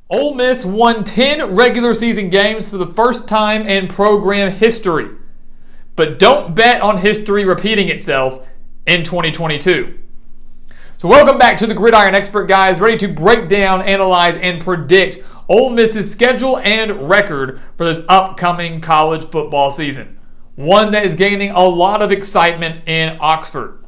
Ole Miss won 10 regular season games for the first time in program history. But don't bet on history repeating itself in 2022. So welcome back to the Gridiron Expert, guys, ready to break down, analyze, and predict Ole Miss's schedule and record for this upcoming college football season. One that is gaining a lot of excitement in Oxford,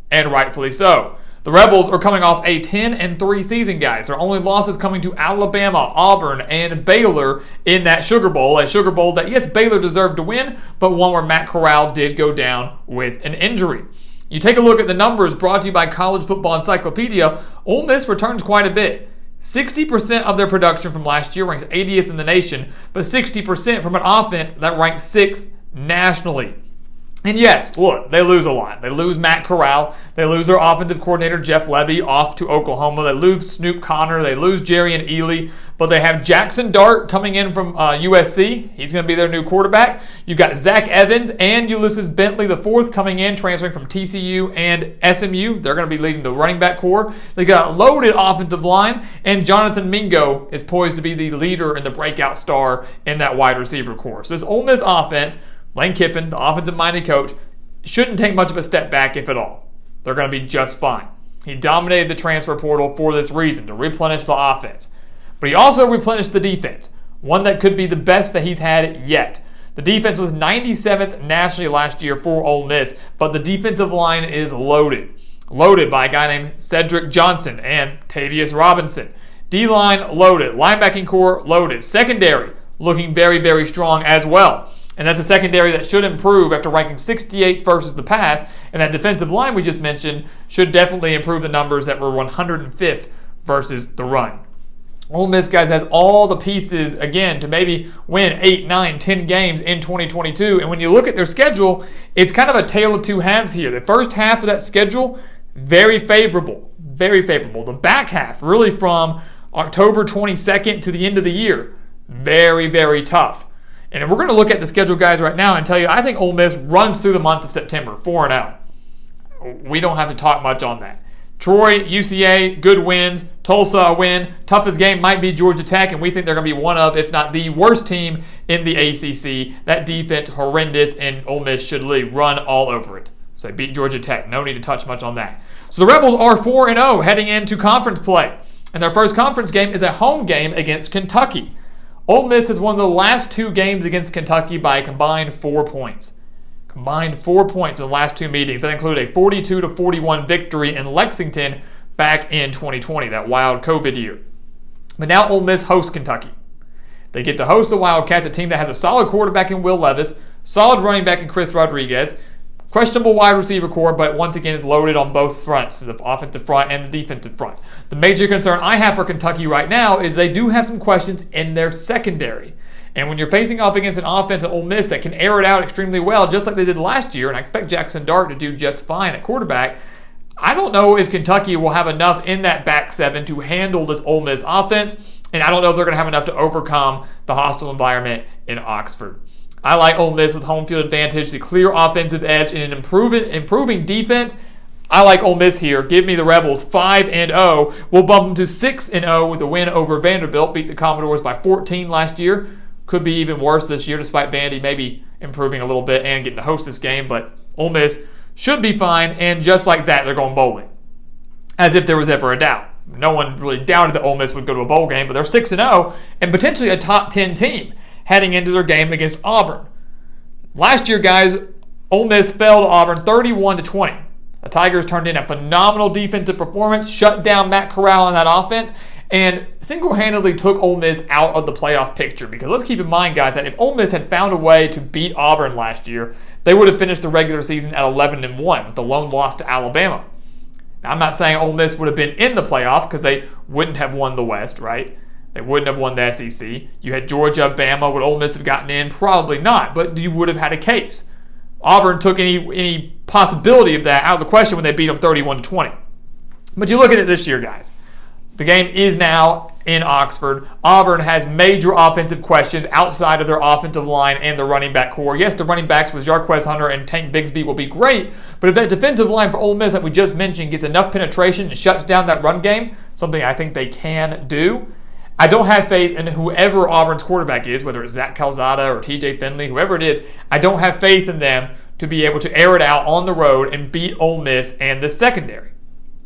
and rightfully so. The Rebels are coming off a 10-3 season, guys. Their only losses coming to Alabama, Auburn, and Baylor in that Sugar Bowl. A Sugar Bowl that, yes, Baylor deserved to win, but one where Matt Corral did go down with an injury. You take a look at the numbers brought to you by College Football Encyclopedia. Ole Miss returns quite a bit. 60% of their production from last year ranks 80th in the nation, but 60% from an offense that ranks 6th nationally. And yes, look, they lose a lot. They lose Matt Corral. They lose their offensive coordinator, Jeff Lebby, off to Oklahoma. They lose Snoop Connor. They lose Jerry and Ely. But they have Jackson Dart coming in from USC. He's going to be their new quarterback. You've got Zach Evans and Ulysses Bentley IV coming in, transferring from TCU and SMU. They're going to be leading the running back core. They got a loaded offensive line, and Jonathan Mingo is poised to be the leader and the breakout star in that wide receiver core. So this Ole Miss offense, Lane Kiffin, the offensive-minded coach, shouldn't take much of a step back, if at all. They're going to be just fine. He dominated the transfer portal for this reason, to replenish the offense. But he also replenished the defense, one that could be the best that he's had yet. The defense was 97th nationally last year for Ole Miss, but the defensive line is loaded. Loaded by a guy named Cedric Johnson and Tavius Robinson. D-line loaded. Linebacking core loaded. Secondary looking very, very strong as well. And that's a secondary that should improve after ranking 68th versus the pass. And that defensive line we just mentioned should definitely improve the numbers that were 105th versus the run. Ole Miss, guys, has all the pieces, again, to maybe win 8, 9, 10 games in 2022. And when you look at their schedule, it's kind of a tale of two halves here. The first half of that schedule, very favorable. Very favorable. The back half, really from October 22nd to the end of the year, very, very tough. And we're going to look at the schedule, guys, right now and tell you I think Ole Miss runs through the month of September, 4-0. We don't have to talk much on that. Troy, UCA, good wins. Tulsa, a win. Toughest game might be Georgia Tech, and we think they're going to be one of, if not the worst team in the ACC. That defense, horrendous, and Ole Miss should really run all over it. So they beat Georgia Tech. No need to touch much on that. So the Rebels are 4-0 heading into conference play. And their first conference game is a home game against Kentucky. Ole Miss has won the last 2 games against Kentucky by a combined 4 points. Combined 4 points in the last 2 meetings. That include a 42-41 victory in Lexington back in 2020, that wild COVID year. But now Ole Miss hosts Kentucky. They get to host the Wildcats, a team that has a solid quarterback in Will Levis, solid running back in Chris Rodriguez, questionable wide receiver core, but once again is loaded on both fronts, the offensive front and the defensive front. The major concern I have for Kentucky right now is they do have some questions in their secondary. And when you're facing off against an offense at Ole Miss that can air it out extremely well, just like they did last year, and I expect Jackson Dart to do just fine at quarterback, I don't know if Kentucky will have enough in that back seven to handle this Ole Miss offense, and I don't know if they're going to have enough to overcome the hostile environment in Oxford. I like Ole Miss with home field advantage, the clear offensive edge, and an improving defense. I like Ole Miss here. Give me the Rebels 5-0. We'll bump them to 6-0 with a win over Vanderbilt. Beat the Commodores by 14 last year. Could be even worse this year, despite Vandy maybe improving a little bit and getting to host this game. But Ole Miss should be fine, and just like that, they're going bowling. As if there was ever a doubt. No one really doubted that Ole Miss would go to a bowl game, but they're 6-0 and potentially a top 10 team heading into their game against Auburn. Last year, guys, Ole Miss fell to Auburn 31-20. The Tigers turned in a phenomenal defensive performance, shut down Matt Corral on that offense, and single-handedly took Ole Miss out of the playoff picture. Because let's keep in mind, guys, that if Ole Miss had found a way to beat Auburn last year, they would have finished the regular season at 11-1 with the lone loss to Alabama. Now, I'm not saying Ole Miss would have been in the playoff because they wouldn't have won the West, right? They wouldn't have won the SEC. You had Georgia, Bama. Would Ole Miss have gotten in? Probably not, but you would have had a case. Auburn took any possibility of that out of the question when they beat them 31-20. But you look at it this year, guys. The game is now in Oxford. Auburn has major offensive questions outside of their offensive line and the running back core. Yes, the running backs with Jarquez Hunter and Tank Bigsby will be great, but if that defensive line for Ole Miss that we just mentioned gets enough penetration and shuts down that run game, something I think they can do, I don't have faith in whoever Auburn's quarterback is, whether it's Zach Calzada or TJ Finley, whoever it is. I don't have faith in them to be able to air it out on the road and beat Ole Miss and the secondary.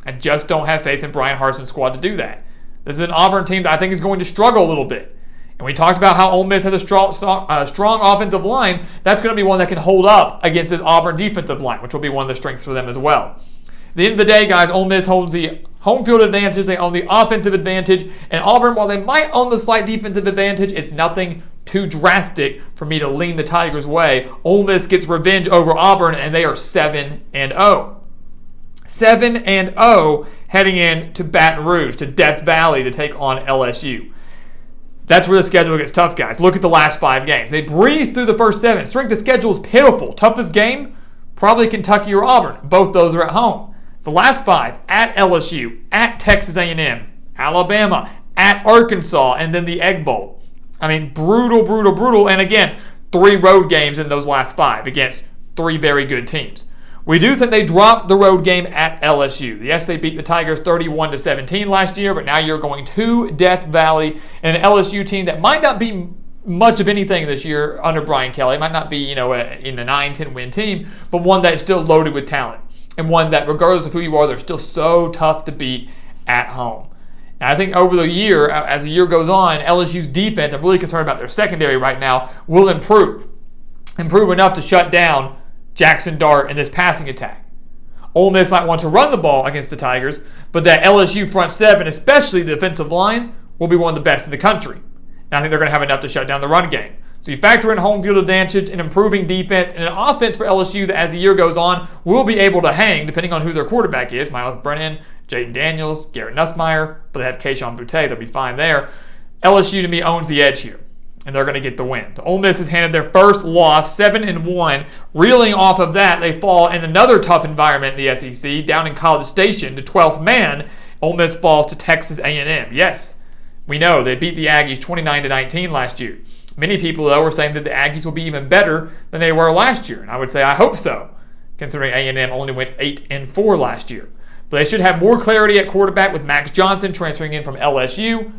I just don't have faith in Brian Harsin's squad to do that. This is an Auburn team that I think is going to struggle a little bit. And we talked about how Ole Miss has a strong offensive line. That's going to be one that can hold up against this Auburn defensive line, which will be one of the strengths for them as well. At the end of the day, guys, Ole Miss holds the home field advantage. They own the offensive advantage. And Auburn, while they might own the slight defensive advantage, it's nothing too drastic for me to lean the Tigers' way. Ole Miss gets revenge over Auburn, and they are 7-0. 7-0 heading into Baton Rouge, to Death Valley, to take on LSU. That's where the schedule gets tough, guys. Look at the last 5 games. They breezed through the first 7. Strength of schedule is pitiful. Toughest game? Probably Kentucky or Auburn. Both those are at home. The last 5, at LSU, at Texas A&M, Alabama, at Arkansas, and then the Egg Bowl. I mean, brutal. And again, 3 road games in those last 5 against 3 very good teams. We do think they dropped the road game at LSU. Yes, they beat the Tigers 31-17 last year, but now you're going to Death Valley, and an LSU team that might not be much of anything this year under Brian Kelly. It might not be, in a 9-10 win team, but one that is still loaded with talent, and one that, regardless of who you are, they're still so tough to beat at home. And I think over the year, as the year goes on, LSU's defense, I'm really concerned about their secondary right now, will improve enough to shut down Jackson Dart and this passing attack. Ole Miss might want to run the ball against the Tigers, but that LSU front 7, especially the defensive line, will be one of the best in the country. And I think they're going to have enough to shut down the run game. So you factor in home field advantage, an improving defense, and an offense for LSU that, as the year goes on, will be able to hang, depending on who their quarterback is. Myles Brennan, Jaden Daniels, Garrett Nussmeier, but they have Keyshawn Boutte. They'll be fine there. LSU, to me, owns the edge here, and they're going to get the win. The Ole Miss has handed their first loss, 7-1. Reeling off of that, they fall in another tough environment in the SEC, down in College Station to 12th man. Ole Miss falls to Texas A&M. Yes, we know they beat the Aggies 29-19 last year. Many people, though, are saying that the Aggies will be even better than they were last year, and I would say I hope so, considering A&M only went 8-4 last year. But they should have more clarity at quarterback with Max Johnson transferring in from LSU.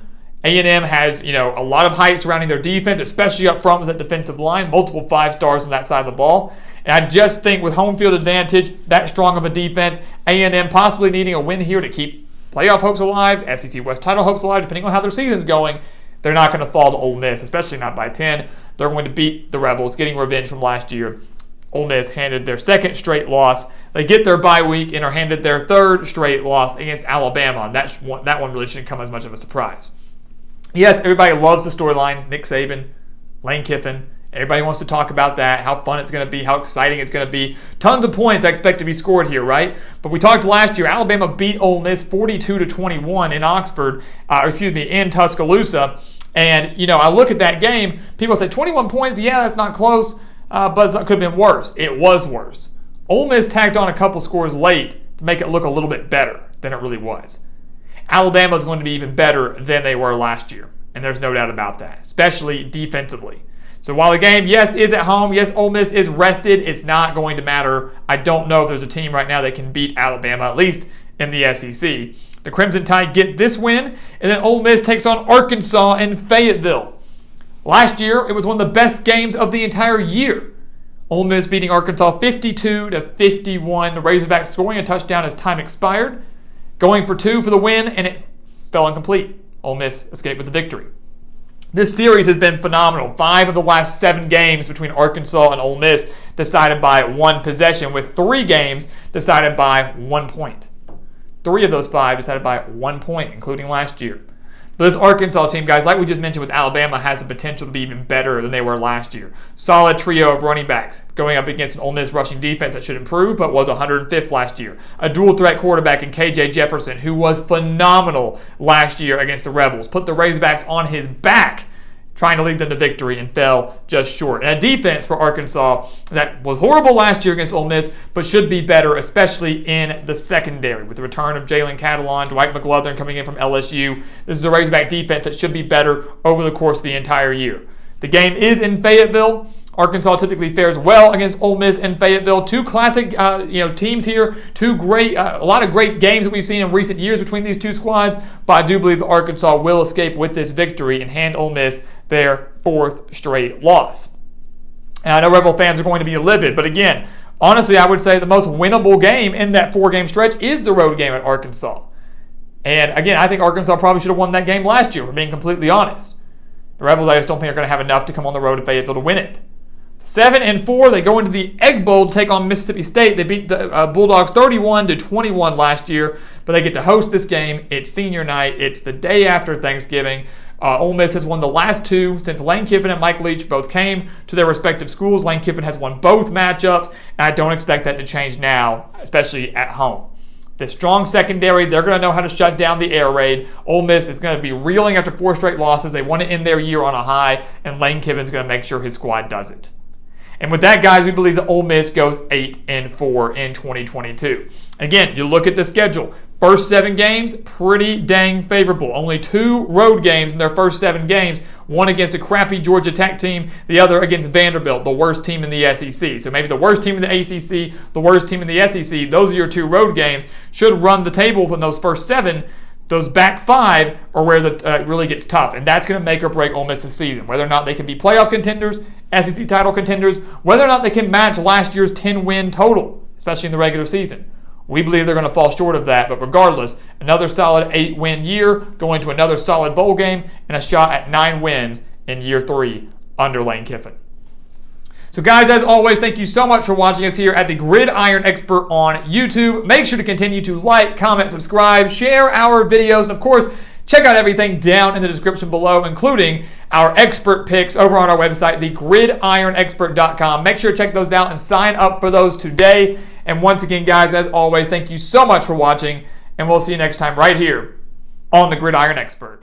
A&M has, a lot of hype surrounding their defense, especially up front with that defensive line, multiple 5-stars on that side of the ball. And I just think with home field advantage, that strong of a defense, A&M possibly needing a win here to keep playoff hopes alive, SEC West title hopes alive, depending on how their season's going, they're not going to fall to Ole Miss, especially not by 10. They're going to beat the Rebels, getting revenge from last year. Ole Miss handed their second straight loss. They get their bye week and are handed their third straight loss against Alabama. And that one really shouldn't come as much of a surprise. Yes, everybody loves the storyline. Nick Saban, Lane Kiffin. Everybody wants to talk about that, how fun it's going to be, how exciting it's going to be. Tons of points I expect to be scored here, right? But we talked last year, Alabama beat Ole Miss 42-21 in Tuscaloosa. And, I look at that game, people say 21 points, yeah, that's not close, but it could have been worse. It was worse. Ole Miss tacked on a couple scores late to make it look a little bit better than it really was. Alabama is going to be even better than they were last year, and there's no doubt about that, especially defensively. So while the game, yes, is at home, yes, Ole Miss is rested, it's not going to matter. I don't know if there's a team right now that can beat Alabama, at least in the SEC. The Crimson Tide get this win, and then Ole Miss takes on Arkansas in Fayetteville. Last year, it was one of the best games of the entire year. Ole Miss beating Arkansas 52-51. The Razorbacks scoring a touchdown as time expired, going for 2 for the win, and it fell incomplete. Ole Miss escaped with the victory. This series has been phenomenal. 5 of the last 7 games between Arkansas and Ole Miss decided by 1 possession, with 3 games decided by 1 point. 3 of those 5 decided by 1 point, including last year. But this Arkansas team, guys, like we just mentioned with Alabama, has the potential to be even better than they were last year. Solid trio of running backs going up against an Ole Miss rushing defense that should improve, but was 105th last year. A dual threat quarterback in KJ Jefferson, who was phenomenal last year against the Rebels. Put the Razorbacks on his back, trying to lead them to victory, and fell just short. And a defense for Arkansas that was horrible last year against Ole Miss, but should be better, especially in the secondary. With the return of Jalen Catalon, Dwight McGlothern coming in from LSU, this is a Razorback defense that should be better over the course of the entire year. The game is in Fayetteville. Arkansas typically fares well against Ole Miss and Fayetteville. Two classic teams here, a lot of great games that we've seen in recent years between these two squads, but I do believe that Arkansas will escape with this victory and hand Ole Miss their 4th straight loss. And I know Rebel fans are going to be livid, but again, honestly, I would say the most winnable game in that 4-game stretch is the road game at Arkansas. And again, I think Arkansas probably should have won that game last year, for being completely honest. The Rebels, I just don't think are going to have enough to come on the road to Fayetteville to win it. 7-4, they go into the Egg Bowl to take on Mississippi State. They beat the Bulldogs 31-21 last year, but they get to host this game. It's senior night. It's the day after Thanksgiving. Ole Miss has won the last 2 since Lane Kiffin and Mike Leach both came to their respective schools. Lane Kiffin has won both matchups, and I don't expect that to change now, especially at home. The strong secondary, they're going to know how to shut down the air raid. Ole Miss is going to be reeling after 4 straight losses. They want to end their year on a high, and Lane Kiffin's going to make sure his squad does it. And with that, guys, we believe that Ole Miss goes 8-4 in 2022. Again, you look at the schedule. First 7 games, pretty dang favorable. Only 2 road games in their first 7 games. One against a crappy Georgia Tech team, the other against Vanderbilt, the worst team in the SEC. So maybe the worst team in the ACC, the worst team in the SEC. Those are your 2 road games. Should run the table from those first 7. Those back 5 are where it really gets tough, and that's going to make or break Ole Miss this season. Whether or not they can be playoff contenders, SEC title contenders, whether or not they can match last year's 10-win total, especially in the regular season. We believe they're going to fall short of that, but regardless, another solid 8-win year, going to another solid bowl game, and a shot at 9 wins in year 3 under Lane Kiffin. So guys, as always, thank you so much for watching us here at the Gridiron Expert on YouTube. Make sure to continue to like, comment, subscribe, share our videos, and of course, check out everything down in the description below, including our expert picks over on our website, thegridironexpert.com. Make sure to check those out and sign up for those today. And once again, guys, as always, thank you so much for watching, and we'll see you next time right here on the Gridiron Expert.